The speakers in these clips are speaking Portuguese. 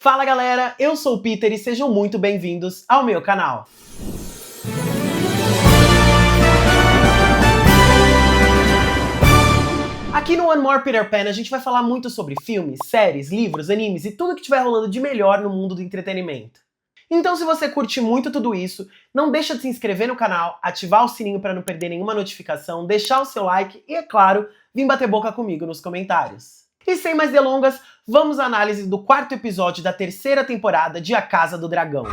Fala galera, eu sou o Peter e sejam muito bem-vindos ao meu canal. Aqui no One More Peter Pan a gente vai falar muito sobre filmes, séries, livros, animes e tudo que estiver rolando de melhor no mundo do entretenimento. Então se você curte muito tudo isso, não deixa de se inscrever no canal, ativar o sininho para não perder nenhuma notificação, deixar o seu like e, é claro, vir bater boca comigo nos comentários. E sem mais delongas, vamos à análise do quarto episódio da terceira temporada de A Casa do Dragão.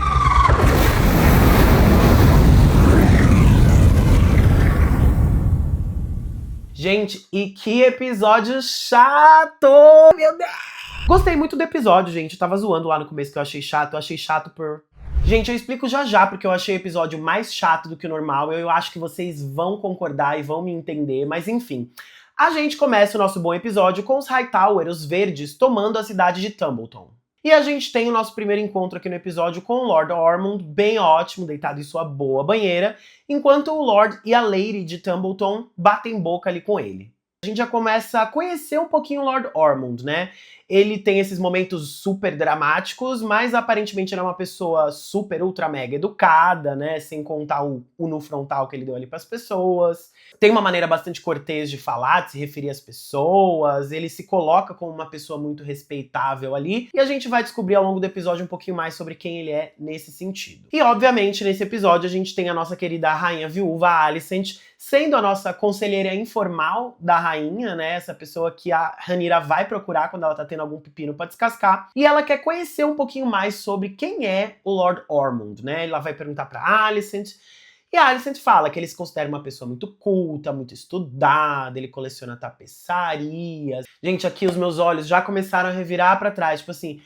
Gente, e que episódio chato! Meu Deus! Gostei muito do episódio, gente. Eu tava zoando lá no começo que eu achei chato. Eu achei chato por... Gente, eu explico já já porque eu achei o episódio mais chato do que o normal. Eu acho que vocês vão concordar e vão me entender, mas enfim. A gente começa o nosso bom episódio com os Hightower, os verdes, tomando a cidade de Tumbleton. E a gente tem o nosso primeiro encontro aqui no episódio com o Lord Ormond, bem ótimo, deitado em sua boa banheira, enquanto o Lord e a Lady de Tumbleton batem boca ali com ele. A gente já começa a conhecer um pouquinho o Lord Ormond, né? Ele tem esses momentos super dramáticos, mas aparentemente ele é uma pessoa super, ultra, mega educada, né? Sem contar o no frontal que ele deu ali pras pessoas. Tem uma maneira bastante cortês de falar, de se referir às pessoas. Ele se coloca como uma pessoa muito respeitável ali. E a gente vai descobrir ao longo do episódio um pouquinho mais sobre quem ele é nesse sentido. E, obviamente, nesse episódio a gente tem a nossa querida rainha viúva, Alicent, sendo a nossa conselheira informal da rainha, né? Essa pessoa que a Rhaenyra vai procurar quando ela tá tendo algum pepino pra descascar. E ela quer conhecer um pouquinho mais sobre quem é o Lord Ormond, né? Ela vai perguntar pra Alicent. E a Alicent fala que ele se considera uma pessoa muito culta, muito estudada, ele coleciona tapeçarias. Gente, aqui os meus olhos já começaram a revirar pra trás, tipo assim...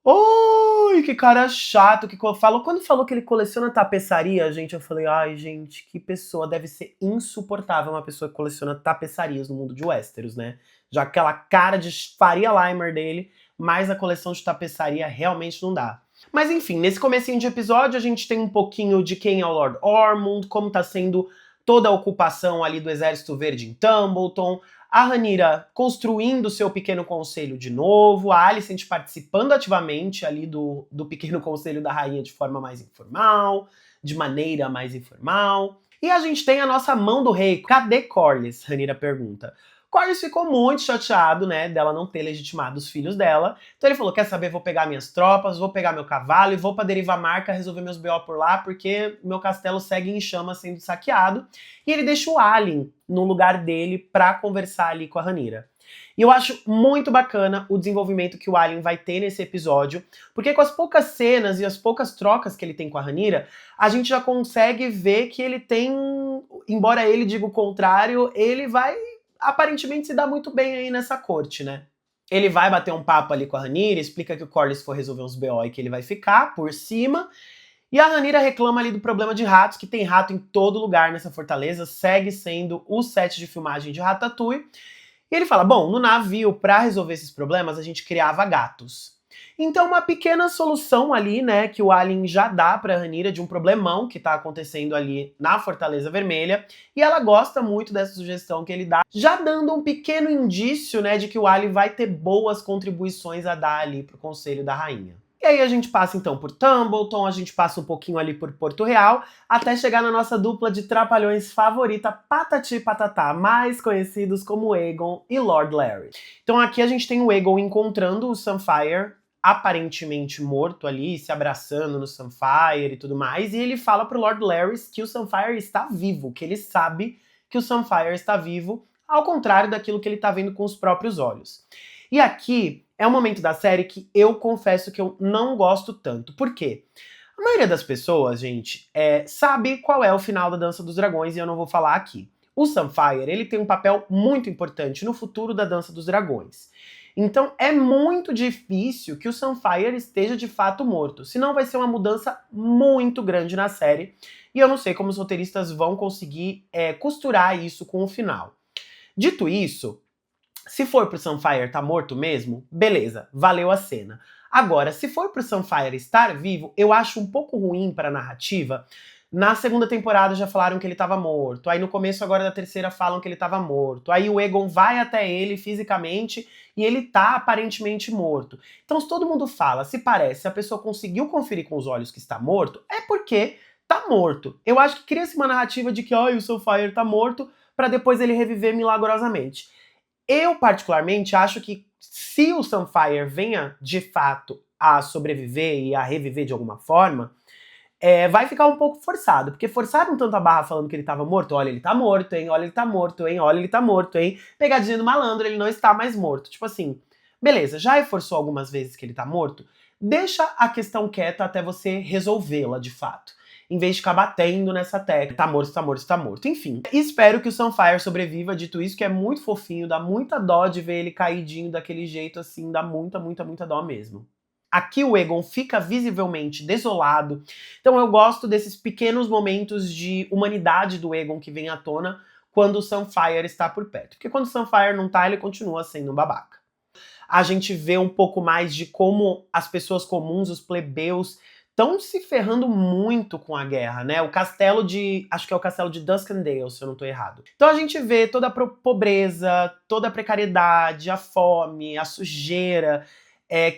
Oi, que cara chato que falou. Quando falou que ele coleciona tapeçaria, gente, eu falei, ai, gente, que pessoa, deve ser insuportável uma pessoa que coleciona tapeçarias no mundo de Westeros, né? Já aquela cara de Faria Limer dele, mas a coleção de tapeçaria realmente não dá. Mas enfim, nesse comecinho de episódio a gente tem um pouquinho de quem é o Lord Ormond, como tá sendo toda a ocupação ali do Exército Verde em Tumbleton, a Rhaenyra construindo seu pequeno conselho de novo, a Alicent participando ativamente ali do pequeno conselho da rainha de forma mais informal, de maneira mais informal. E a gente tem a nossa mão do rei. Cadê Corlys? Rhaenyra pergunta. Corlys ficou muito chateado, né, dela não ter legitimado os filhos dela. Então ele falou, quer saber, vou pegar minhas tropas, vou pegar meu cavalo e vou pra Derivamarca resolver meus BO por lá, porque meu castelo segue em chamas sendo saqueado. E ele deixa o Alyn no lugar dele pra conversar ali com a Rhaenyra. E eu acho muito bacana o desenvolvimento que o Alyn vai ter nesse episódio, porque com as poucas cenas e as poucas trocas que ele tem com a Rhaenyra, a gente já consegue ver que ele tem, embora ele diga o contrário, ele vai aparentemente se dá muito bem aí nessa corte, né? Ele vai bater um papo ali com a Rhaenyra, explica que o Corlys for resolver uns BO e que ele vai ficar por cima. E a Rhaenyra reclama ali do problema de ratos, que tem rato em todo lugar nessa fortaleza, segue sendo o set de filmagem de Ratatouille. E ele fala, bom, no navio, pra resolver esses problemas, a gente criava gatos. Então uma pequena solução ali, né, que o Alyn já dá pra Rhaenyra de um problemão que tá acontecendo ali na Fortaleza Vermelha, e ela gosta muito dessa sugestão que ele dá, já dando um pequeno indício, né, de que o Alyn vai ter boas contribuições a dar ali pro Conselho da Rainha. E aí a gente passa então por Tumbleton, a gente passa um pouquinho ali por Porto Real, até chegar na nossa dupla de trapalhões favorita, Patati e Patatá, mais conhecidos como Aegon e Lord Larry. Então aqui a gente tem o Aegon encontrando o Sunfyre, aparentemente morto ali, se abraçando no Sunfyre e tudo mais, e ele fala pro Lord Larrys que o Sunfyre está vivo, que ele sabe que o Sunfyre está vivo, ao contrário daquilo que ele tá vendo com os próprios olhos. E aqui é um momento da série que eu confesso que eu não gosto tanto. Por quê? A maioria das pessoas, gente, sabe qual é o final da Dança dos Dragões e eu não vou falar aqui. O Sunfyre, ele tem um papel muito importante no futuro da Dança dos Dragões. Então é muito difícil que o Sunfyre esteja de fato morto, senão vai ser uma mudança muito grande na série, e eu não sei como os roteiristas vão conseguir costurar isso com o final. Dito isso, se for pro Sunfyre estar morto mesmo, beleza, valeu a cena. Agora, se for pro Sunfyre estar vivo, eu acho um pouco ruim para a narrativa, Na segunda temporada já falaram que ele tava morto. Aí no começo agora da terceira falam que ele tava morto. Aí o Aegon vai até ele fisicamente e ele tá aparentemente morto. Então se todo mundo fala, se parece, se a pessoa conseguiu conferir com os olhos que está morto, é porque tá morto. Eu acho que cria-se uma narrativa de que o Sunfire tá morto pra depois ele reviver milagrosamente. Eu particularmente acho que se o Sunfire venha de fato a sobreviver e a reviver de alguma forma, vai ficar um pouco forçado, porque forçaram tanto a barra falando que ele tava morto, olha, ele tá morto, hein, olha, ele tá morto, hein, olha, ele tá morto, hein, pegadinha do malandro, ele não está mais morto. Tipo assim, beleza, já reforçou algumas vezes que ele tá morto, deixa a questão quieta até você resolvê-la de fato, em vez de ficar batendo nessa tecla, tá morto, tá morto, tá morto, enfim. Espero que o Sunfire sobreviva, dito isso, que é muito fofinho, dá muita dó de ver ele caidinho daquele jeito assim, dá muita, muita, muita dó mesmo. Aqui o Aegon fica visivelmente desolado, então eu gosto desses pequenos momentos de humanidade do Aegon que vem à tona quando o Sunfire está por perto. Porque quando o Sunfire não tá, ele continua sendo um babaca. A gente vê um pouco mais de como as pessoas comuns, os plebeus, estão se ferrando muito com a guerra, né? O castelo de... acho que é o castelo de Duskendale, se eu não tô errado. Então a gente vê toda a pobreza, toda a precariedade, a fome, a sujeira,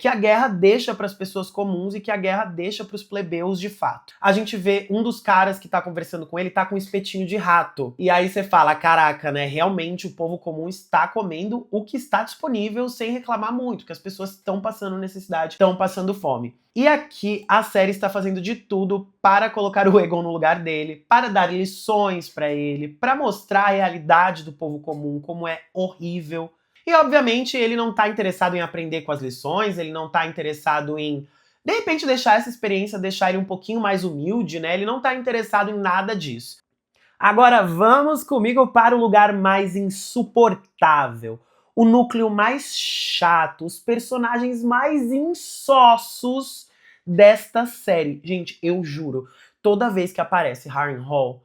que a guerra deixa para as pessoas comuns e que a guerra deixa para os plebeus de fato. A gente vê um dos caras que tá conversando com ele tá com um espetinho de rato. E aí você fala, caraca, né? Realmente o povo comum está comendo o que está disponível sem reclamar muito, que as pessoas estão passando necessidade, estão passando fome. E aqui a série está fazendo de tudo para colocar o Aegon no lugar dele, para dar lições para ele, para mostrar a realidade do povo comum, como é horrível. E, obviamente, ele não tá interessado em aprender com as lições, ele não tá interessado em, de repente, deixar essa experiência, deixar ele um pouquinho mais humilde, né? Ele não tá interessado em nada disso. Agora, vamos comigo para o lugar mais insuportável. O núcleo mais chato, os personagens mais insossos desta série. Gente, eu juro, toda vez que aparece Harrenhal,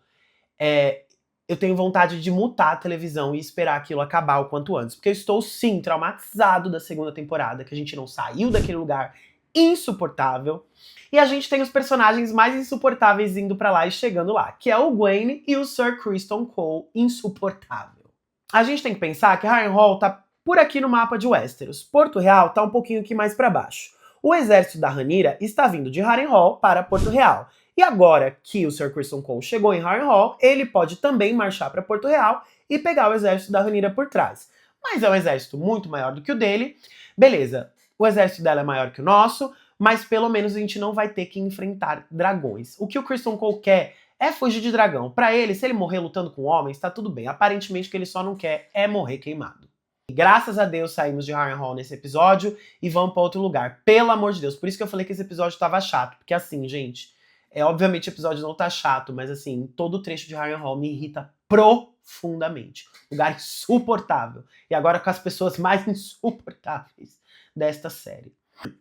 eu tenho vontade de mutar a televisão e esperar aquilo acabar o quanto antes. Porque eu estou, sim, traumatizado da segunda temporada, que a gente não saiu daquele lugar insuportável. E a gente tem os personagens mais insuportáveis indo pra lá e chegando lá, que é o Gwen e o Sir Criston Cole, insuportável. A gente tem que pensar que Harrenhal tá por aqui no mapa de Westeros. Porto Real tá um pouquinho aqui mais pra baixo. O exército da Rhaenyra está vindo de Harrenhal para Porto Real. E agora que o Sir Criston Cole chegou em Harrenhal, ele pode também marchar para Porto Real e pegar o exército da Rhaenyra por trás. Mas é um exército muito maior do que o dele. Beleza, o exército dela é maior que o nosso, mas pelo menos a gente não vai ter que enfrentar dragões. O que o Criston Cole quer é fugir de dragão. Para ele, se ele morrer lutando com homens, tá tudo bem. Aparentemente o que ele só não quer é morrer queimado. E graças a Deus saímos de Harrenhal nesse episódio e vamos para outro lugar. Pelo amor de Deus. Por isso que eu falei que esse episódio tava chato. Porque assim, gente... obviamente o episódio não tá chato, mas assim, todo o trecho de Harrenhal me irrita profundamente. Lugar insuportável. E agora com as pessoas mais insuportáveis desta série.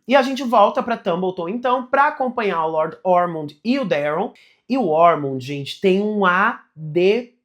E a gente volta pra Tumbleton, então, pra acompanhar o Lord Ormond e o Daron. E o Ormond, gente, tem um ADP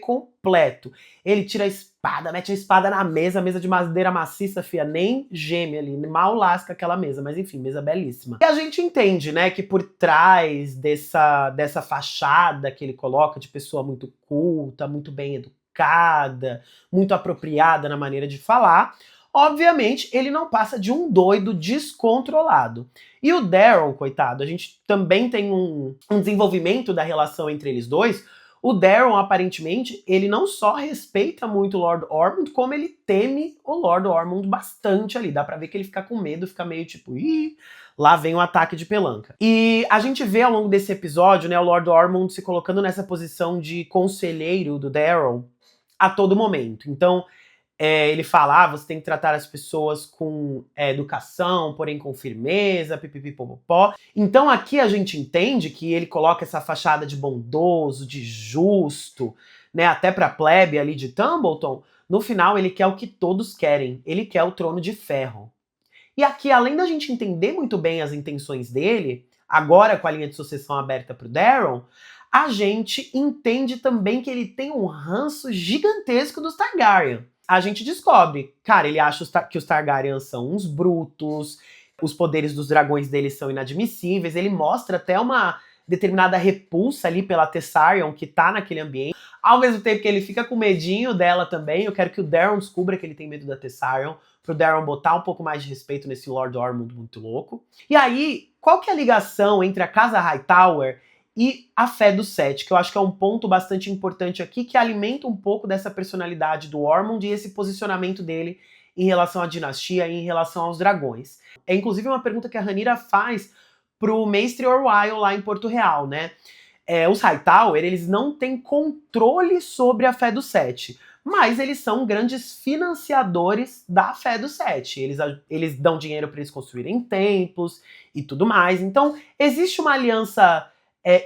completo. Ele tira a espada, mete a espada na mesa, mesa de madeira maciça, fia, nem geme ali, mal lasca aquela mesa, mas enfim, mesa belíssima. E a gente entende, né, que por trás dessa fachada que ele coloca de pessoa muito culta, muito bem educada, muito apropriada na maneira de falar, obviamente ele não passa de um doido descontrolado. E o Daron, coitado, a gente também tem um desenvolvimento da relação entre eles dois. O Daron, aparentemente, ele não só respeita muito o Lord Ormond, como ele teme o Lord Ormond bastante ali. Dá pra ver que ele fica com medo, fica meio tipo, ih, lá vem um ataque de pelanca. E a gente vê ao longo desse episódio, né, o Lord Ormond se colocando nessa posição de conselheiro do Daron a todo momento. Então, ele fala, você tem que tratar as pessoas com educação, porém com firmeza, pipipipopopó. Então aqui a gente entende que ele coloca essa fachada de bondoso, de justo, né, até pra plebe ali de Tumbleton. No final ele quer o que todos querem, ele quer o trono de ferro. E aqui, além da gente entender muito bem as intenções dele, agora com a linha de sucessão aberta pro Daron, a gente entende também que ele tem um ranço gigantesco dos Targaryen. A gente descobre, cara, ele acha que os Targaryens são uns brutos, os poderes dos dragões dele são inadmissíveis, ele mostra até uma determinada repulsa ali pela Tessarion, que tá naquele ambiente. Ao mesmo tempo que ele fica com medinho dela também, eu quero que o Daron descubra que ele tem medo da Tessarion, pro Daron botar um pouco mais de respeito nesse Lord Ormond muito louco. E aí, qual que é a ligação entre a Casa Hightower e a fé do Sete, que eu acho que é um ponto bastante importante aqui, que alimenta um pouco dessa personalidade do Ormond e esse posicionamento dele em relação à dinastia e em relação aos dragões. É inclusive uma pergunta que a Rhaenyra faz pro Maester Orwyle lá em Porto Real, né? Os Hightower, eles não têm controle sobre a fé do Sete, mas eles são grandes financiadores da fé do Sete. Eles dão dinheiro para eles construírem templos e tudo mais. Então, existe uma aliança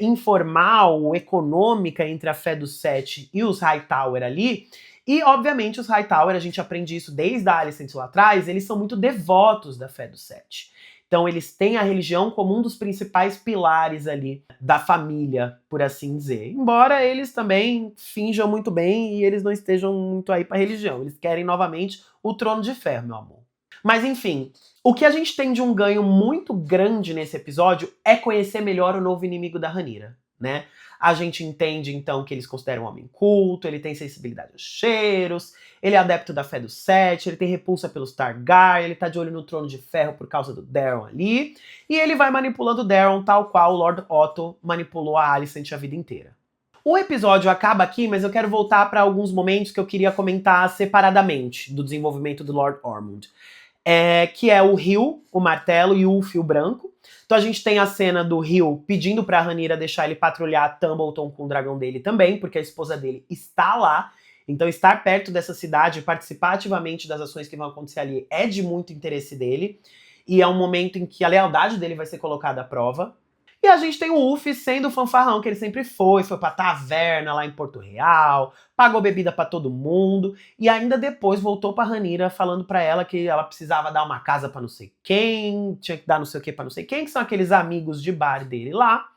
informal, econômica entre a fé do Sete e os Hightower ali. E, obviamente, os Hightower, a gente aprende isso desde a Alicent lá atrás, eles são muito devotos da fé do Sete. Então, eles têm a religião como um dos principais pilares ali da família, por assim dizer. Embora eles também finjam muito bem e eles não estejam muito aí pra religião. Eles querem, novamente, o trono de ferro, meu amor. Mas, enfim, o que a gente tem de um ganho muito grande nesse episódio é conhecer melhor o novo inimigo da Rhaenyra, né? A gente entende, então, que eles consideram um homem culto, ele tem sensibilidade aos cheiros, ele é adepto da fé do Sete, ele tem repulsa pelos Targaryen, ele tá de olho no trono de ferro por causa do Daron ali, e ele vai manipulando o Daron tal qual o Lord Otto manipulou a Alicent a vida inteira. O episódio acaba aqui, mas eu quero voltar para alguns momentos que eu queria comentar separadamente do desenvolvimento do Lord Ormond. Que é o Rio, o martelo e o fio branco. Então a gente tem a cena do Rio pedindo pra Rhaenyra deixar ele patrulhar Tumbleton com o dragão dele também, porque a esposa dele está lá. Então estar perto dessa cidade e participar ativamente das ações que vão acontecer ali é de muito interesse dele. E é um momento em que a lealdade dele vai ser colocada à prova. E a gente tem o Ulf sendo o fanfarrão que ele sempre foi pra taverna lá em Porto Real, pagou bebida pra todo mundo, e ainda depois voltou pra Rhaenyra falando pra ela que ela precisava dar uma casa pra não sei quem, tinha que dar não sei o que pra não sei quem, que são aqueles amigos de bar dele lá.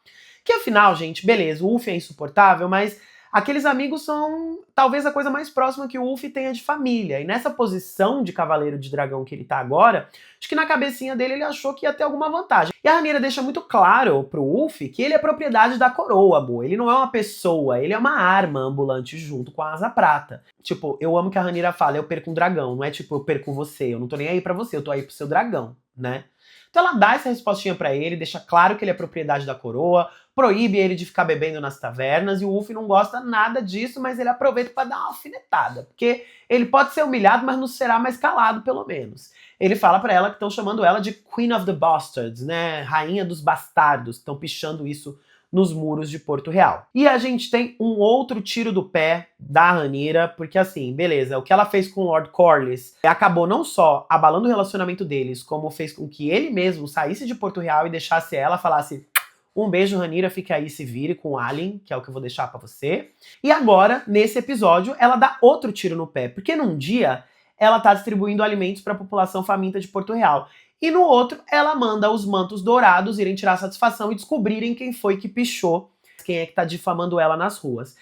Que afinal, gente, beleza, o Ulf é insuportável, mas aqueles amigos são talvez a coisa mais próxima que o Ulf tenha de família. E nessa posição de cavaleiro de dragão que ele tá agora, acho que na cabecinha dele ele achou que ia ter alguma vantagem. E a Rhaenyra deixa muito claro pro Ulf que ele é propriedade da coroa, amor. Ele não é uma pessoa, ele é uma arma ambulante junto com a Asa Prata. Tipo, eu amo que a Rhaenyra fala, eu perco um dragão. Não é tipo, eu perco você, eu não tô nem aí pra você, eu tô aí pro seu dragão, né? Então ela dá essa respostinha pra ele, deixa claro que ele é propriedade da coroa, proíbe ele de ficar bebendo nas tavernas, e o Ulf não gosta nada disso, mas ele aproveita pra dar uma alfinetada, porque ele pode ser humilhado, mas não será mais calado, pelo menos. Ele fala pra ela que estão chamando ela de Queen of the Bastards, né, rainha dos bastardos, estão pichando isso nos muros de Porto Real. E a gente tem um outro tiro do pé da Rhaenyra, porque assim, beleza, o que ela fez com o Lord Corlys acabou não só abalando o relacionamento deles, como fez com que ele mesmo saísse de Porto Real e deixasse ela, falasse: um beijo, Rhaenyra, fique aí, se vire com o Alien, que é o que eu vou deixar pra você. E agora, nesse episódio, ela dá outro tiro no pé, porque num dia ela tá distribuindo alimentos pra população faminta de Porto Real. E no outro, ela manda os mantos dourados irem tirar satisfação e descobrirem quem foi que pichou, quem é que tá difamando ela nas ruas.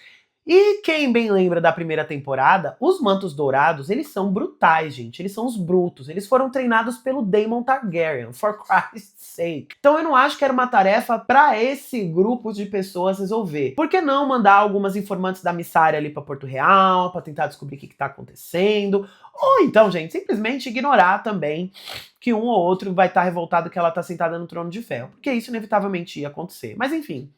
E quem bem lembra da primeira temporada, os mantos dourados, eles são brutais, gente. Eles são os brutos. Eles foram treinados pelo Daemon Targaryen, for Christ's sake. Então eu não acho que era uma tarefa pra esse grupo de pessoas resolver. Por que não mandar algumas informantes da Missária ali pra Porto Real, pra tentar descobrir o que tá acontecendo? Ou então, gente, simplesmente ignorar também que um ou outro vai estar revoltado que ela tá sentada no trono de ferro. Porque isso inevitavelmente ia acontecer. Mas enfim,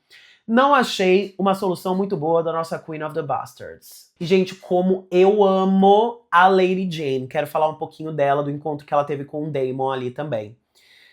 não achei uma solução muito boa da nossa Queen of the Bastards. E, gente, como eu amo a Lady Jane. Quero falar um pouquinho dela, do encontro que ela teve com o Daemon ali também.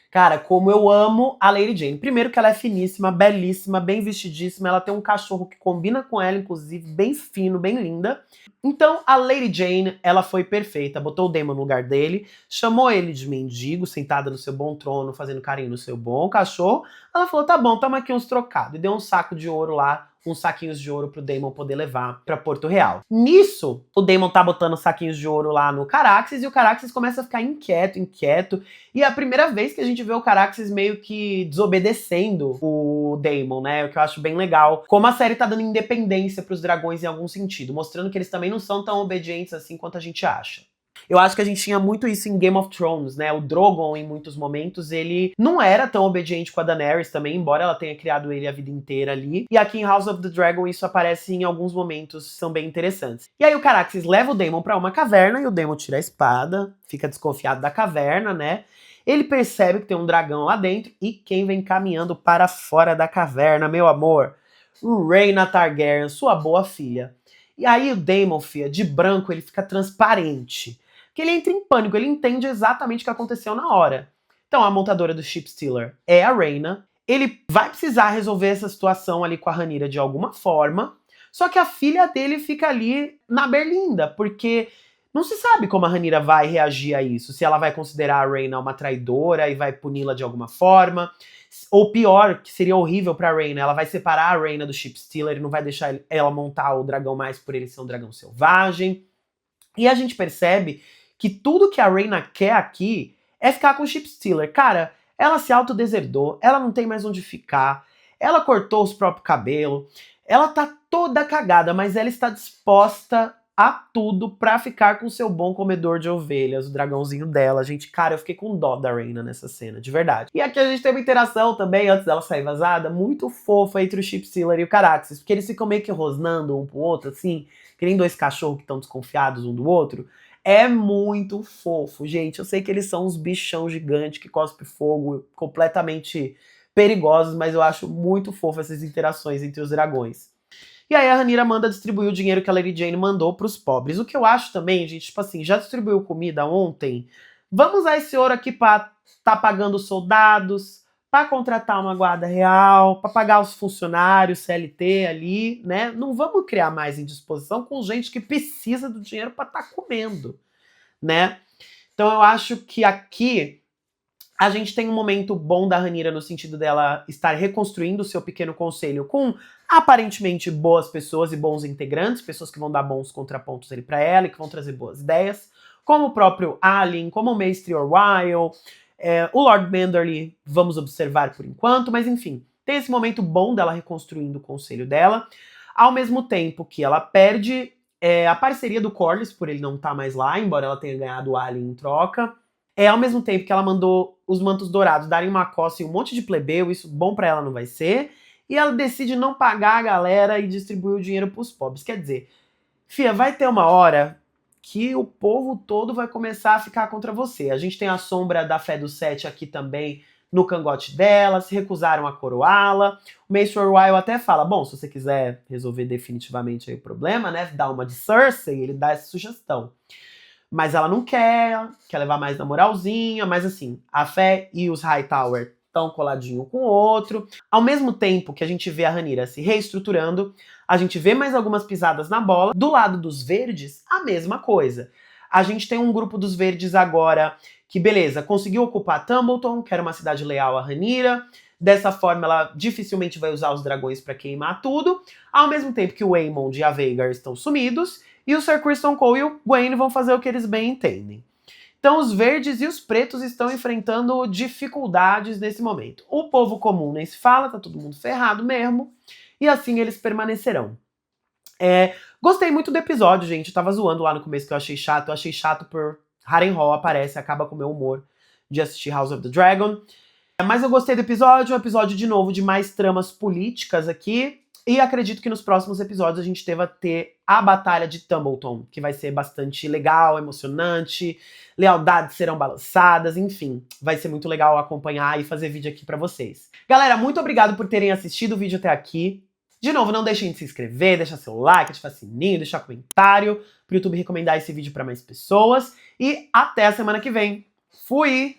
Cara, como eu amo a Lady Jane. Primeiro que ela é finíssima, belíssima, bem vestidíssima. Ela tem um cachorro que combina com ela, inclusive, bem fino, bem linda. Então, a Lady Jane, ela foi perfeita. Botou o Daemon no lugar dele, chamou ele de mendigo, sentada no seu bom trono, fazendo carinho no seu bom cachorro. Ela falou, tá bom, toma aqui uns trocados. E deu um saco de ouro lá, uns saquinhos de ouro pro Daemon poder levar pra Porto Real. Nisso, o Daemon tá botando saquinhos de ouro lá no Caraxes, e o Caraxes começa a ficar inquieto. E é a primeira vez que a gente vê o Caraxes meio que desobedecendo o Daemon, né? O que eu acho bem legal. Como a série tá dando independência pros dragões em algum sentido, mostrando que eles também não são tão obedientes assim quanto a gente acha. Eu acho que a gente tinha muito isso em Game of Thrones, né? O Drogon, em muitos momentos, ele não era tão obediente com a Daenerys também, embora ela tenha criado ele a vida inteira ali. E aqui em House of the Dragon isso aparece em alguns momentos, são bem interessantes. E aí o Caraxes leva o Daemon pra uma caverna e o Daemon tira a espada, fica desconfiado da caverna, né? Ele percebe que tem um dragão lá dentro e quem vem caminhando para fora da caverna, meu amor? Rhaena Targaryen, sua boa filha. E aí o Daemon, filha, de branco, ele fica transparente. Que ele entra em pânico, ele entende exatamente o que aconteceu na hora. Então a montadora do Ship Stealer é a Rhaena. Ele vai precisar resolver essa situação ali com a Rhaenyra de alguma forma. Só que a filha dele fica ali na berlinda, porque não se sabe como a Rhaenyra vai reagir a isso. Se ela vai considerar a Rhaena uma traidora e vai puni-la de alguma forma. Ou pior, que seria horrível pra Rhaena, ela vai separar a Rhaena do Ship Stealer e não vai deixar ela montar o dragão mais por ele ser um dragão selvagem. E a gente percebe que tudo que a Rhaena quer aqui é ficar com o Ship Stealer. Cara, ela se autodeserdou, ela não tem mais onde ficar, ela cortou os próprios cabelos, ela tá toda cagada, mas ela está disposta a tudo pra ficar com o seu bom comedor de ovelhas, o dragãozinho dela. Gente, cara, eu fiquei com dó da Rhaena nessa cena, de verdade. E aqui a gente tem uma interação também, antes dela sair vazada, muito fofa entre o Ship Stealer e o Caraxes, porque eles ficam meio que rosnando um pro outro, assim, que nem dois cachorros que estão desconfiados um do outro. É muito fofo, gente. Eu sei que eles são uns bichão gigantes que cospem fogo, completamente perigosos, mas eu acho muito fofo essas interações entre os dragões. E aí a Rhaenyra manda distribuir o dinheiro que a Lady Jane mandou pros pobres. O que eu acho também, gente, tipo assim, já distribuiu comida ontem? Vamos usar esse ouro aqui pra tá pagando soldados, pra contratar uma guarda real, pra pagar os funcionários, CLT ali, né? Não vamos criar mais indisposição com gente que precisa do dinheiro pra tá comendo, né? Então eu acho que aqui a gente tem um momento bom da Rhaenyra no sentido dela estar reconstruindo o seu pequeno conselho com aparentemente boas pessoas e bons integrantes, pessoas que vão dar bons contrapontos ali pra ela e que vão trazer boas ideias, como o próprio Alyn, como o Maester Orwyle, o Lord Manderly, vamos observar por enquanto, mas enfim, tem esse momento bom dela reconstruindo o conselho dela, ao mesmo tempo que ela perde a parceria do Corlys, por ele não estar mais lá, embora ela tenha ganhado o Alyn em troca. Ao mesmo tempo que ela mandou os mantos dourados darem uma coça em um monte de plebeu, isso bom pra ela não vai ser. E ela decide não pagar a galera e distribuir o dinheiro pros pobres. Quer dizer, fia, vai ter uma hora que o povo todo vai começar a ficar contra você. A gente tem a sombra da Fé do Sete aqui também no cangote dela, se recusaram a coroá-la. O Maester Orwyle até fala, bom, se você quiser resolver definitivamente aí o problema, né, dá uma de Cersei, ele dá essa sugestão. Mas ela não quer levar mais na moralzinha, mas assim, a Fé e os Hightower estão coladinho com o outro. Ao mesmo tempo que a gente vê a Rhaenyra se reestruturando, a gente vê mais algumas pisadas na bola. Do lado dos verdes, a mesma coisa. A gente tem um grupo dos verdes agora que, beleza, conseguiu ocupar Tumbleton, que era uma cidade leal à Rhaenyra. Dessa forma, ela dificilmente vai usar os dragões para queimar tudo. Ao mesmo tempo que o Aemond e a Vhagar estão sumidos. E o Sir Criston Cole e o Gwaine vão fazer o que eles bem entendem. Então os verdes e os pretos estão enfrentando dificuldades nesse momento. O povo comum nem se fala, tá todo mundo ferrado mesmo. E assim eles permanecerão. Gostei muito do episódio, gente. Eu tava zoando lá no começo que eu achei chato. Eu achei chato por Harrenhal aparece, acaba com o meu humor de assistir House of the Dragon. Mas eu gostei do episódio, um episódio de novo de mais tramas políticas aqui. E acredito que nos próximos episódios a gente deva ter a Batalha de Tumbleton, que vai ser bastante legal, emocionante, lealdades serão balançadas, enfim. Vai ser muito legal acompanhar e fazer vídeo aqui pra vocês. Galera, muito obrigado por terem assistido o vídeo até aqui. De novo, não deixem de se inscrever, deixar seu like, ativar sininho, deixar comentário, pro YouTube recomendar esse vídeo pra mais pessoas. E até a semana que vem. Fui!